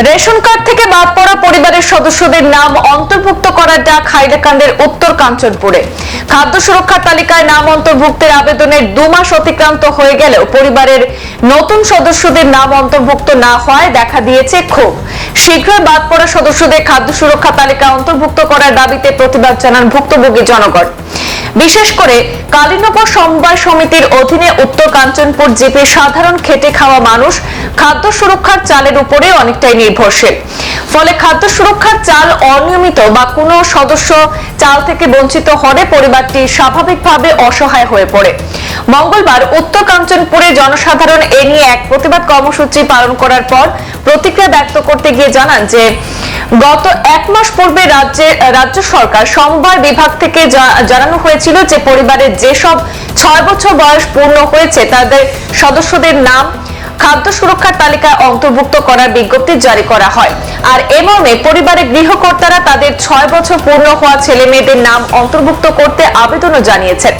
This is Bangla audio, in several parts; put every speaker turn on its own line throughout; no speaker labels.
রেশন কার্ড থেকে বাদ পড়া পরিবারের সদস্যদের নাম অন্তর্ভুক্ত করার ডাক হাইলাকান্দির উত্তর কাঞ্চনপুরে। খাদ্য সুরক্ষা তালিকায় নাম অন্তর্ভুক্তের আবেদনের 2 মাস অতিক্রান্ত হয়ে গেলেও পরিবারের নতুন সদস্যদের নাম অন্তর্ভুক্ত না হওয়ায় দেখা দিয়েছে ক্ষোভ। শীঘ্রই বাদ পড়া সদস্যদের খাদ্য সুরক্ষা তালিকায় অন্তর্ভুক্ত করার দাবিতে প্রতিবাদ জানান ভুক্তভোগী জনগণ। বিশেষ করে কালীনগর সমবায় সমিতির অধীনে উত্তর কাঞ্চনপুর জিপির সাধারণ খেটে খাওয়া মানুষ খাদ্য সুরক্ষার চালের উপরে অনেকটাই নির্ভরশীল। ফলে খাদ্য সুরক্ষার চাল অনিয়মিত বা কোনো সদস্য চাল থেকে বঞ্চিত হলে পরিবারটি স্বাভাবিকভাবে অসহায় হয়ে পড়ে। মঙ্গলবার উত্তর কাঞ্চনপুরে জনসাধারণ এ নিয়ে এক প্রতিবাদ কর্মসূচি পালন করার পর প্রতিক্রিয়া ব্যক্ত করতে গিয়ে জানান যে গত 1 মাস পূর্বে রাজ্য সরকার সমবায় বিভাগ থেকে জানানো হয়েছিল যে পরিবারের যেসব 6 বছর বয়স পূর্ণ হয়েছে তাদের সদস্যদের নাম খাদ্য সুরক্ষার তালিকায় অন্তর্ভুক্ত করার বিজ্ঞপ্তি জারি করা হয়। আর এ মর্মে পরিবারের গৃহকর্তারা তাদের 6 বছর পূর্ণ হওয়া ছেলে মেয়েদের নাম অন্তর্ভুক্ত করতে আবেদনও জানিয়েছেন।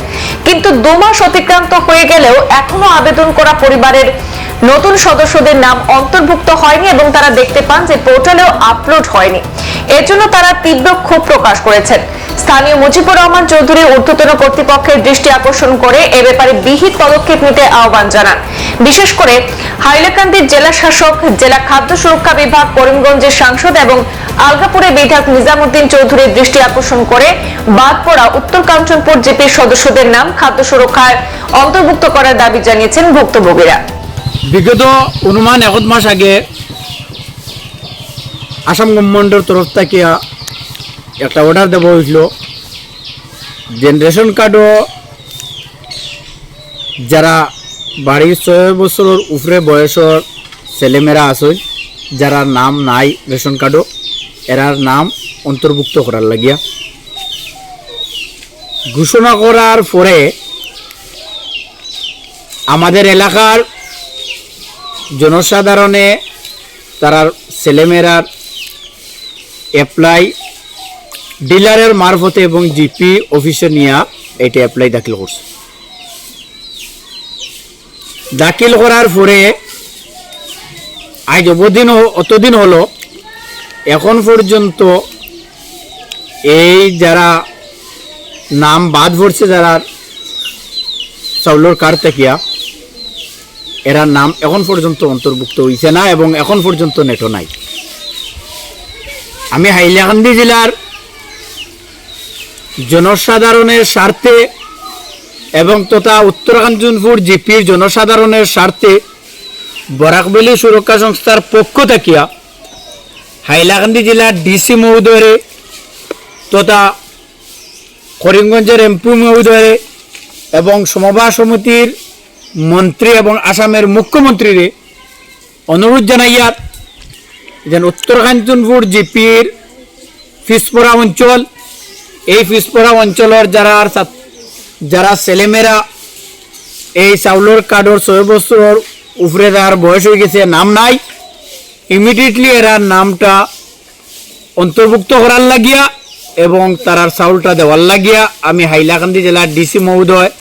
কিন্তু 2 মাস অতিক্রান্ত হয়ে গেলেও এখনো আবেদন করা পরিবারের নতুন সদস্যদের নাম অন্তর্ভুক্ত হয়নি এবং তারা দেখতে পান যে পোর্টালেও আপলোড হয়নি। এর জন্য তারা তীব্র ক্ষোভ প্রকাশ করেছেন। স্থানীয় মুজিবুর রহমান চৌধুরীর ঊর্ধ্বতন কর্তৃপক্ষের দৃষ্টি আকর্ষণ করে এ ব্যাপারে বিহিত পদক্ষেপ নিতে আহ্বান জানান। বিশেষ করে হাইলাকান্দির জেলা শাসক, জেলা খাদ্য সুরক্ষা বিভাগ, করিমগঞ্জের সাংসদ এবং আলগাপুরের বিধায়ক নিজামুদ্দিন চৌধুরীর দৃষ্টি আকর্ষণ করে বাদ পড়া উত্তর কাঞ্চনপুর জিপির সদস্যদের নাম খাদ্য সুরক্ষায় অন্তর্ভুক্ত করার দাবি জানিয়েছেন ভুক্তভোগীরা।
বিগত অনুমান 1 মাস আগে আসাম গভর্নমেন্টের তরফ থেকে একটা অর্ডার দেওয়া হয়েছিল যে রেশন কার্ডও যারা বাড়ির 6 বছরের উপরে বয়সের ছেলেমেয়েরা আছে যারা নাম নাই রেশন কার্ডও এরার নাম অন্তর্ভুক্ত করার লাগিয়া ঘোষণা করার পরে আমাদের এলাকার জনসাধারণে তারার ছেলেমেয়েরার অ্যাপ্লাই ডিলারের মারফতে এবং জিপি অফিসে নিয়ে এটা অ্যাপ্লাই দাখিল করছে। দাখিল করার পরে আজ অতদিন হলো এখন পর্যন্ত এই যারা নাম বাদ পড়ছে যারা চাউলের কার্ড থাকিয়া এরা নাম এখন পর্যন্ত অন্তর্ভুক্ত হয়েছে না এবং এখন পর্যন্ত নেটো নাই। আমি হাইলাকান্দি জেলার জনসাধারণের স্বার্থে এবং তথা উত্তর কাঞ্চনপুর জিপির জনসাধারণের স্বার্থে বরাকবেলি সুরক্ষা সংস্থার পক্ষ থাকিয়া হাইলাকান্দি জেলার ডিসি মহোদয়ে তথা করিমগঞ্জের এমপি মহোদয়ে এবং সমবায় সমিতির মন্ত্রী এবং আসামের মুখ্যমন্ত্রীরে অনুরোধ জানাইয়া যেন উত্তর কাঞ্চনপুর জিপির পিছপড়া অঞ্চল এই পিছপড়া অঞ্চলের যারা ছেলেমেয়েরা এই চাউলের কার্ডের 6 বছরের উপরে যার বয়স হয়ে গেছে নাম নাই ইমিডিয়েটলি এরা নামটা অন্তর্ভুক্ত করার লাগিয়া এবং তারার চাউলটা দেওয়ার লাগিয়া আমি হাইলাকান্দি জেলার ডিসি মহোদয়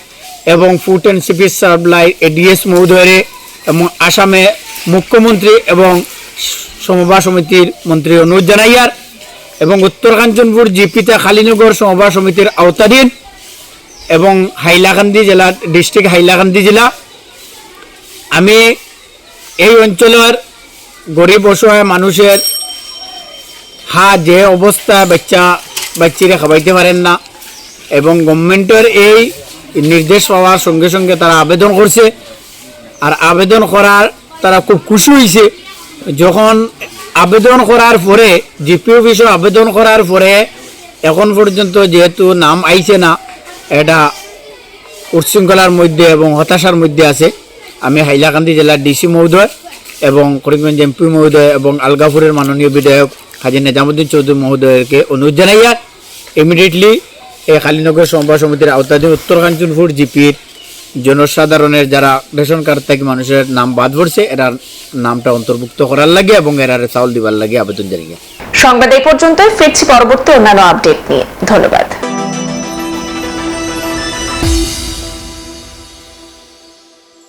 এবং food and civil supply ads মহোদয়ে এবং আসামে মুখ্যমন্ত্রী এবং সমবায় সমিতির মন্ত্রী অনুরোধ জানাইয়ার এবং উত্তর কাঞ্চনপুর জিপিতে কালীনগর সমবায় সমিতির আওতাধীন এবং হাইলাকান্দি জেলা ডিস্ট্রিক্ট হাইলাকান্দি জেলা আমি এই অঞ্চলের গরিব অসহায় মানুষের যে অবস্থা বাচ্চারা খাওয়াইতে পারেন না এবং গভর্নমেন্টের এই নির্দেশ পাওয়ার সঙ্গে সঙ্গে তারা আবেদন করছে। আর আবেদন করার তারা খুব খুশি হয়েছে। যখন আবেদন করার পরে জিপি অফিসে আবেদন করার পরে এখন পর্যন্ত যেহেতু নাম আইছে না এটা উচ্ছৃঙ্খলার মধ্যে এবং হতাশার মধ্যে আছে। আমি হাইলাকান্দি জেলার ডিসি মহোদয় এবং করিমগঞ্জ এমপি মহোদয় এবং আলগাপুরের মাননীয় বিধায়ক হাজী নিজামুদ্দিন চৌধুরী মহোদয়কে অনুরোধ জানাইয়া ইমিডিয়েটলি এই কালীনগর সমবায় সমিতির আওতাধীন উত্তর কাঞ্চনপুর জিপির জনসাধারণের যারা রেশন কার্ড থেকে মানুষের নাম বাদ পড়ছে এরার নামটা অন্তর্ভুক্ত করার লাগে এবং এরার চাউল দিবার লাগে আবেদন জানিয়ে।
সংবাদ এই পর্যন্তই, ফিরছি পরবর্তী অন্যান্য আপডেট নিয়ে। ধন্যবাদ।